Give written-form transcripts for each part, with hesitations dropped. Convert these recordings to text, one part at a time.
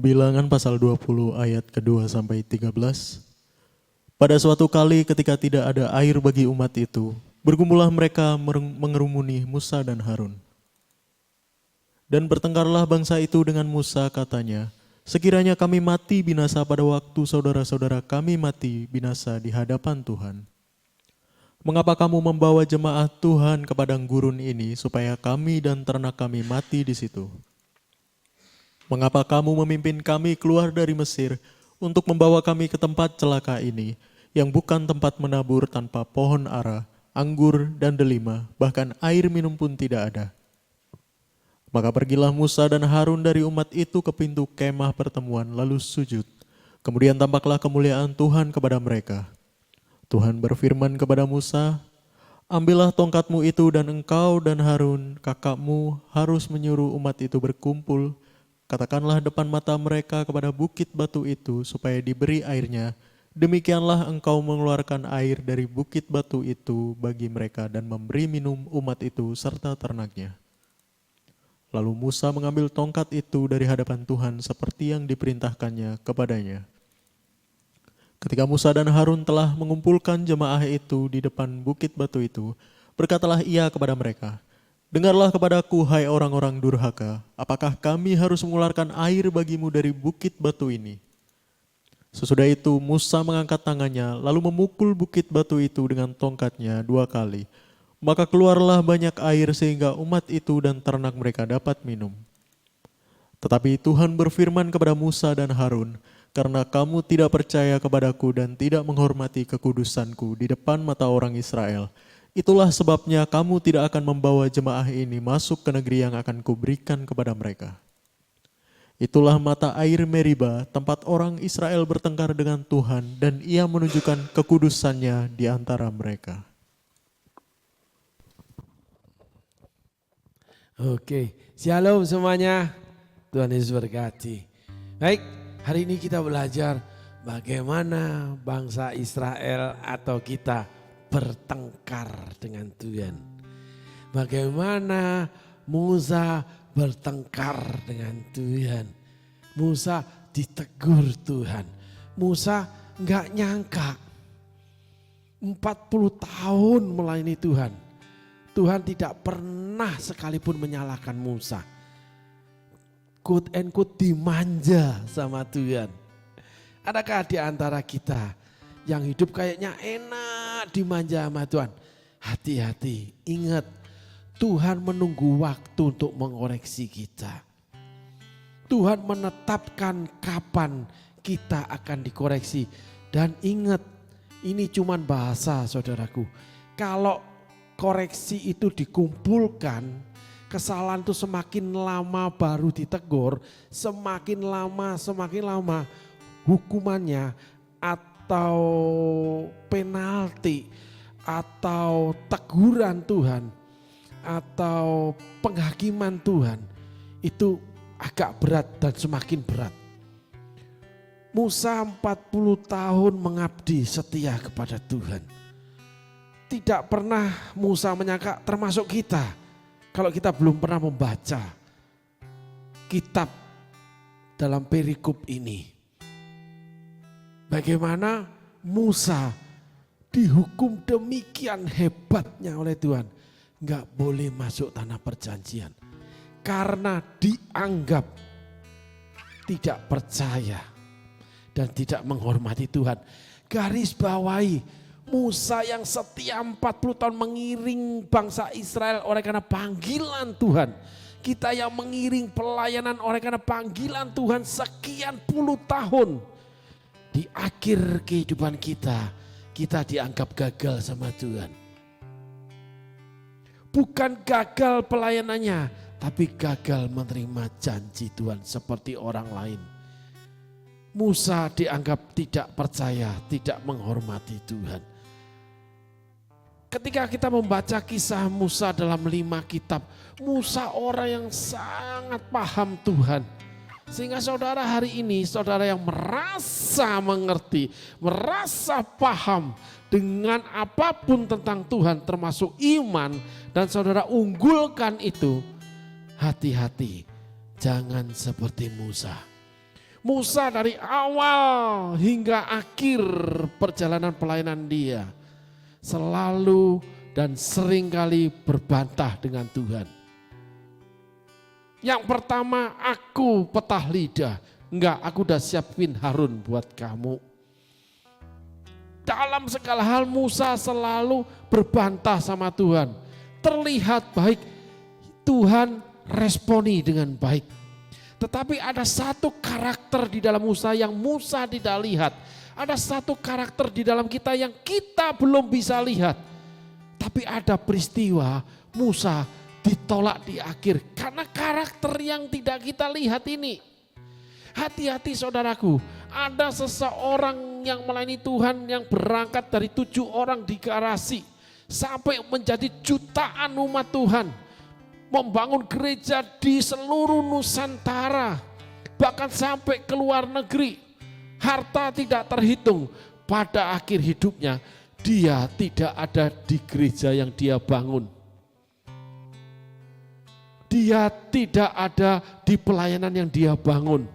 Bilangan pasal 20 ayat kedua sampai 13. Pada suatu kali ketika tidak ada air bagi umat itu, bergumullah mereka mengerumuni Musa dan Harun. Dan bertengkarlah bangsa itu dengan Musa, katanya, sekiranya kami mati binasa pada waktu saudara-saudara kami mati binasa di hadapan Tuhan. Mengapa kamu membawa jemaat Tuhan ke padang gurun ini supaya kami dan ternak kami mati di situ? Mengapa kamu memimpin kami keluar dari Mesir untuk membawa kami ke tempat celaka ini, yang bukan tempat menabur tanpa pohon ara, anggur dan delima, bahkan air minum pun tidak ada? Maka pergilah Musa dan Harun dari umat itu ke pintu kemah pertemuan lalu sujud. Kemudian tampaklah kemuliaan Tuhan kepada mereka. Tuhan berfirman kepada Musa, ambillah tongkatmu itu dan engkau dan Harun, kakakmu, harus menyuruh umat itu berkumpul. Katakanlah depan mata mereka kepada bukit batu itu supaya diberi airnya. Demikianlah engkau mengeluarkan air dari bukit batu itu bagi mereka dan memberi minum umat itu serta ternaknya. Lalu Musa mengambil tongkat itu dari hadapan Tuhan seperti yang diperintahkannya kepadanya. Ketika Musa dan Harun telah mengumpulkan jemaah itu di depan bukit batu itu, berkatalah ia kepada mereka, dengarlah kepadaku, hai orang-orang durhaka, apakah kami harus mengeluarkan air bagimu dari bukit batu ini? Sesudah itu Musa mengangkat tangannya, lalu memukul bukit batu itu dengan tongkatnya 2 kali. Maka keluarlah banyak air sehingga umat itu dan ternak mereka dapat minum. Tetapi Tuhan berfirman kepada Musa dan Harun, karena kamu tidak percaya kepadaku dan tidak menghormati kekudusanku di depan mata orang Israel, itulah sebabnya kamu tidak akan membawa jemaah ini masuk ke negeri yang akan kuberikan kepada mereka. Itulah mata air Meriba, tempat orang Israel bertengkar dengan Tuhan, dan ia menunjukkan kekudusannya di antara mereka. Oke, shalom semuanya. Tuhan Yesus berkati. Baik, hari ini kita belajar bagaimana bangsa Israel atau kita bertengkar dengan Tuhan. Bagaimana Musa bertengkar dengan Tuhan. Musa ditegur Tuhan. Musa enggak nyangka 40 tahun melayani Tuhan. Tuhan tidak pernah sekalipun menyalahkan Musa. Quote and quote dimanja sama Tuhan. Adakah di antara kita yang hidup kayaknya enak dimanja sama Tuhan? Hati-hati, ingat Tuhan menunggu waktu untuk mengoreksi kita. Tuhan menetapkan kapan kita akan dikoreksi. Dan ingat, ini cuma bahasa saudaraku. Kalau koreksi itu dikumpulkan, kesalahan itu semakin lama baru ditegur, semakin lama hukumannya atau penalti atau teguran Tuhan atau penghakiman Tuhan itu agak berat dan semakin berat. Musa 40 tahun mengabdi setia kepada Tuhan. Tidak pernah Musa menyangka, termasuk kita, kalau kita belum pernah membaca kitab dalam perikop ini. Bagaimana Musa dihukum demikian hebatnya oleh Tuhan. Enggak boleh masuk tanah perjanjian. Karena dianggap tidak percaya dan tidak menghormati Tuhan. Garis bawahi, Musa yang setia 40 tahun mengiring bangsa Israel oleh karena panggilan Tuhan. Kita yang mengiring pelayanan oleh karena panggilan Tuhan sekian puluh tahun. Di akhir kehidupan kita, kita dianggap gagal sama Tuhan. Bukan gagal pelayanannya, tapi gagal menerima janji Tuhan seperti orang lain. Musa dianggap tidak percaya, tidak menghormati Tuhan. Ketika kita membaca kisah Musa dalam 5 kitab, Musa orang yang sangat paham Tuhan. Sehingga saudara hari ini, saudara yang merasa mengerti, merasa paham dengan apapun tentang Tuhan termasuk iman, dan saudara unggulkan itu, hati-hati jangan seperti Musa. Musa dari awal hingga akhir perjalanan pelayanan dia selalu dan seringkali berbantah dengan Tuhan. Yang pertama, aku petah lidah. Enggak, aku udah siapin Harun buat kamu. Dalam segala hal Musa selalu berbantah sama Tuhan. Terlihat baik, Tuhan responi dengan baik. Tetapi ada satu karakter di dalam Musa yang Musa tidak lihat. Ada satu karakter di dalam kita yang kita belum bisa lihat. Tapi ada peristiwa Musa ditolak di akhir karena karakter yang tidak kita lihat ini. Hati-hati saudaraku, ada seseorang yang melayani Tuhan yang berangkat dari 7 orang di garasi sampai menjadi jutaan umat Tuhan. Membangun gereja di seluruh Nusantara, bahkan sampai ke luar negeri. Harta tidak terhitung. Pada akhir hidupnya dia tidak ada di gereja yang dia bangun. Dia tidak ada di pelayanan yang dia bangun.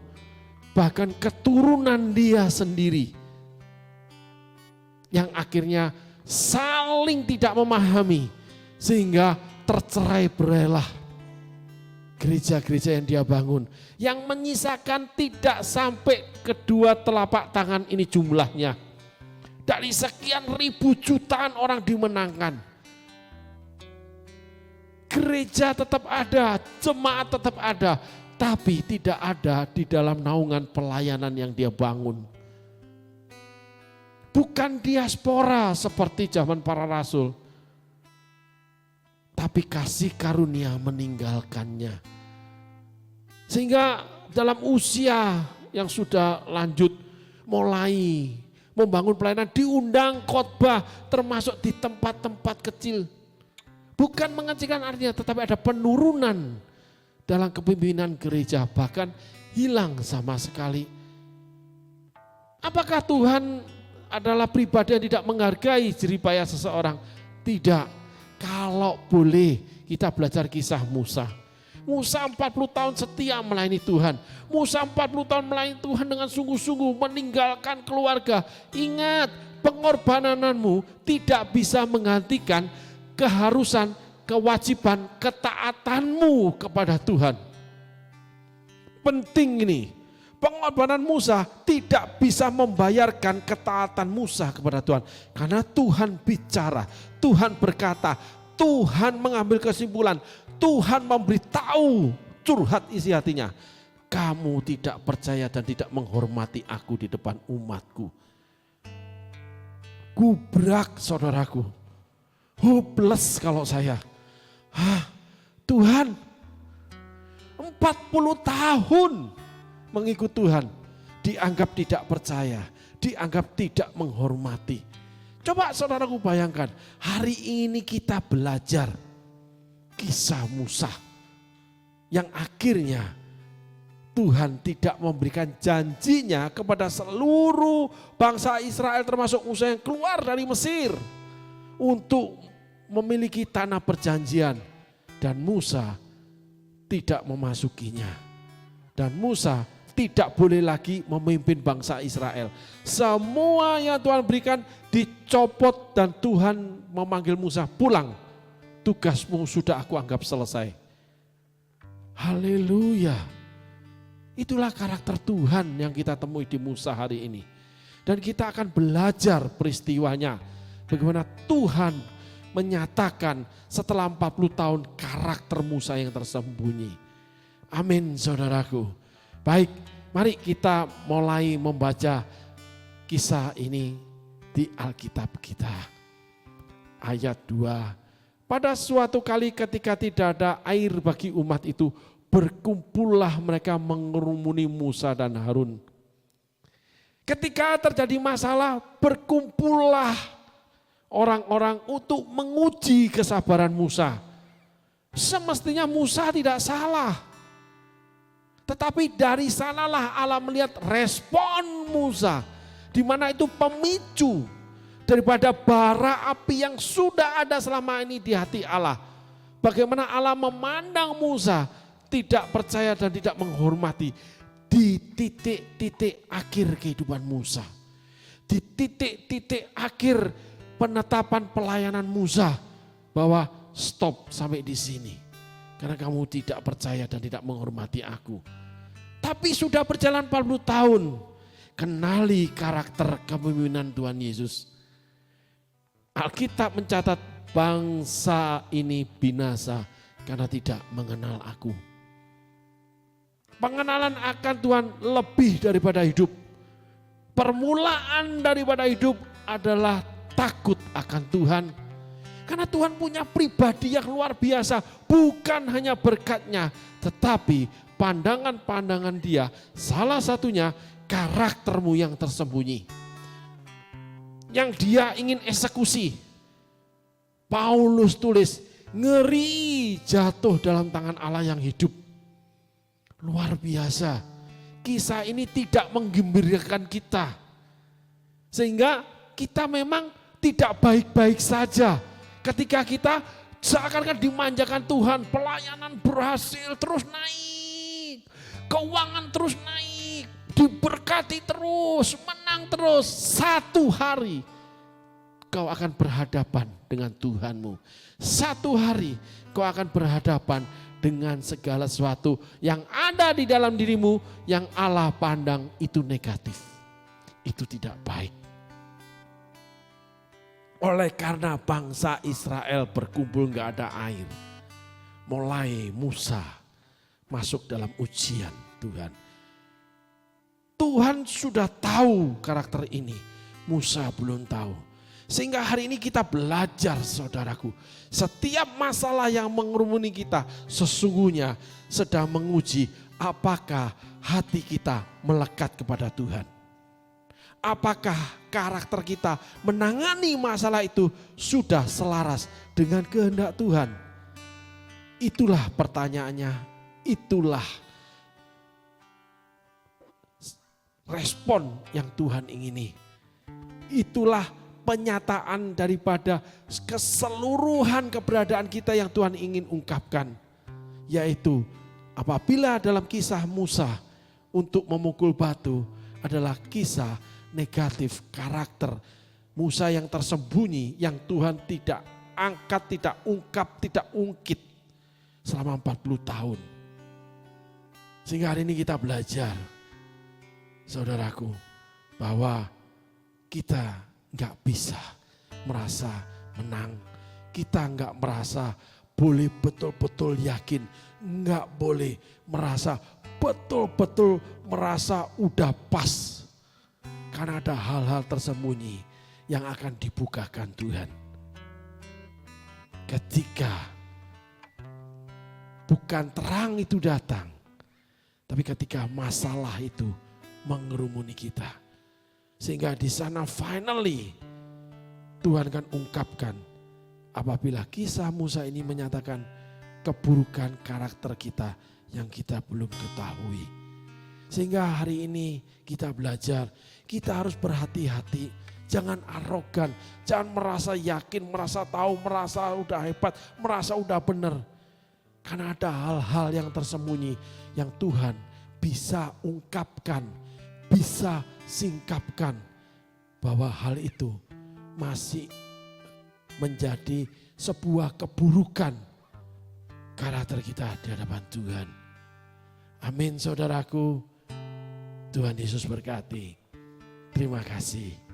Bahkan keturunan dia sendiri yang akhirnya saling tidak memahami sehingga tercerai berailah gereja-gereja yang dia bangun, yang menyisakan tidak sampai kedua telapak tangan ini jumlahnya. Dari sekian ribu jutaan orang dimenangkan, gereja tetap ada, jemaat tetap ada, tapi tidak ada di dalam naungan pelayanan yang dia bangun. Bukan diaspora seperti zaman para rasul, tapi kasih karunia meninggalkannya. Sehingga dalam usia yang sudah lanjut mulai membangun pelayanan, diundang khotbah termasuk di tempat-tempat kecil. Bukan mengecilkan artinya, tetapi ada penurunan dalam kepemimpinan gereja, bahkan hilang sama sekali. Apakah Tuhan adalah pribadi yang tidak menghargai jeripaya seseorang? Tidak. Kalau boleh kita belajar kisah Musa. Musa 40 tahun setia melayani Tuhan. Musa 40 tahun melayani Tuhan dengan sungguh-sungguh, meninggalkan keluarga. Ingat, pengorbananmu tidak bisa menggantikan keharusan, kewajiban, ketaatanmu kepada Tuhan. Penting ini. Pengorbanan Musa tidak bisa membayarkan ketaatan Musa kepada Tuhan. Karena Tuhan bicara, Tuhan berkata, Tuhan mengambil kesimpulan, Tuhan memberitahu curhat isi hatinya. Kamu tidak percaya dan tidak menghormati aku di depan umatku. Gubrak saudaraku. Hopeless kalau saya. Tuhan 40 tahun mengikut Tuhan, dianggap tidak percaya, dianggap tidak menghormati. Coba saudaraku bayangkan, hari ini kita belajar kisah Musa yang akhirnya Tuhan tidak memberikan janjinya kepada seluruh bangsa Israel termasuk Musa yang keluar dari Mesir untuk memiliki tanah perjanjian, dan Musa tidak memasukinya, dan Musa tidak boleh lagi memimpin bangsa Israel. Semua yang Tuhan berikan dicopot dan Tuhan memanggil Musa, pulang. Tugasmu sudah aku anggap selesai. Haleluya. Itulah karakter Tuhan yang kita temui di Musa hari ini. Dan kita akan belajar peristiwanya. Bagaimana Tuhan menyatakan setelah 40 tahun karakter Musa yang tersembunyi. Amin saudaraku. Baik, mari kita mulai membaca kisah ini di Alkitab kita. Ayat 2. Pada suatu kali ketika tidak ada air bagi umat itu, berkumpullah mereka mengerumuni Musa dan Harun. Ketika terjadi masalah, berkumpullah orang-orang untuk menguji kesabaran Musa. Semestinya Musa tidak salah. Tetapi dari sanalah Allah melihat respon Musa, di mana itu pemicu daripada bara api yang sudah ada selama ini di hati Allah. Bagaimana Allah memandang Musa tidak percaya dan tidak menghormati. di titik-titik akhir kehidupan Musa. Di titik-titik akhir penetapan pelayanan Musa bahwa stop sampai di sini. Karena kamu tidak percaya dan tidak menghormati aku. Tapi sudah berjalan 40 tahun. Kenali karakter kepemimpinan Tuhan Yesus. Alkitab mencatat bangsa ini binasa karena tidak mengenal aku. Pengenalan akan Tuhan lebih daripada hidup. Permulaan daripada hidup adalah takut akan Tuhan. Karena Tuhan punya pribadi yang luar biasa. Bukan hanya berkatnya, tetapi pandangan-pandangan Dia. Salah satunya karaktermu yang tersembunyi. Yang Dia ingin eksekusi. Paulus tulis, ngeri jatuh dalam tangan Allah yang hidup. Luar biasa. Kisah ini tidak menggembirakan kita. Sehingga kita memang tidak baik-baik saja. Ketika kita seakan-akan dimanjakan Tuhan, pelayanan berhasil terus naik. Keuangan terus naik, diberkati terus, menang terus. Satu hari kau akan berhadapan dengan Tuhanmu. Satu hari kau akan berhadapan dengan segala sesuatu yang ada di dalam dirimu yang Allah pandang itu negatif. Itu tidak baik. Oleh karena bangsa Israel berkumpul gak ada air. Mulai Musa masuk dalam ujian Tuhan. Tuhan sudah tahu karakter ini. Musa belum tahu. Sehingga hari ini kita belajar saudaraku. Setiap masalah yang mengerumuni kita sesungguhnya sedang menguji apakah hati kita melekat kepada Tuhan. Apakah karakter kita menangani masalah itu sudah selaras dengan kehendak Tuhan? Itulah pertanyaannya, itulah respon yang Tuhan ingini. Itulah penyataan daripada keseluruhan keberadaan kita yang Tuhan ingin ungkapkan. Yaitu apabila dalam kisah Musa untuk memukul batu adalah kisah negatif karakter Musa yang tersembunyi, yang Tuhan tidak angkat, tidak ungkap, tidak ungkit selama 40 tahun. Sehingga hari ini kita belajar, saudaraku, bahwa kita nggak bisa merasa menang. Kita nggak merasa boleh betul-betul yakin. Nggak boleh merasa betul-betul merasa udah pas. Karena ada hal-hal tersembunyi yang akan dibukakan Tuhan. Ketika bukan terang itu datang, tapi ketika masalah itu mengerumuni kita. Sehingga di sana finally Tuhan akan ungkapkan apabila kisah Musa ini menyatakan keburukan karakter kita yang kita belum ketahui. Sehingga hari ini kita belajar, kita harus berhati-hati, jangan arogan, jangan merasa yakin, merasa tahu, merasa udah hebat, merasa udah benar. Karena ada hal-hal yang tersembunyi yang Tuhan bisa ungkapkan, bisa singkapkan bahwa hal itu masih menjadi sebuah keburukan karakter kita di hadapan Tuhan. Amin saudaraku. Tuhan Yesus berkati. Terima kasih.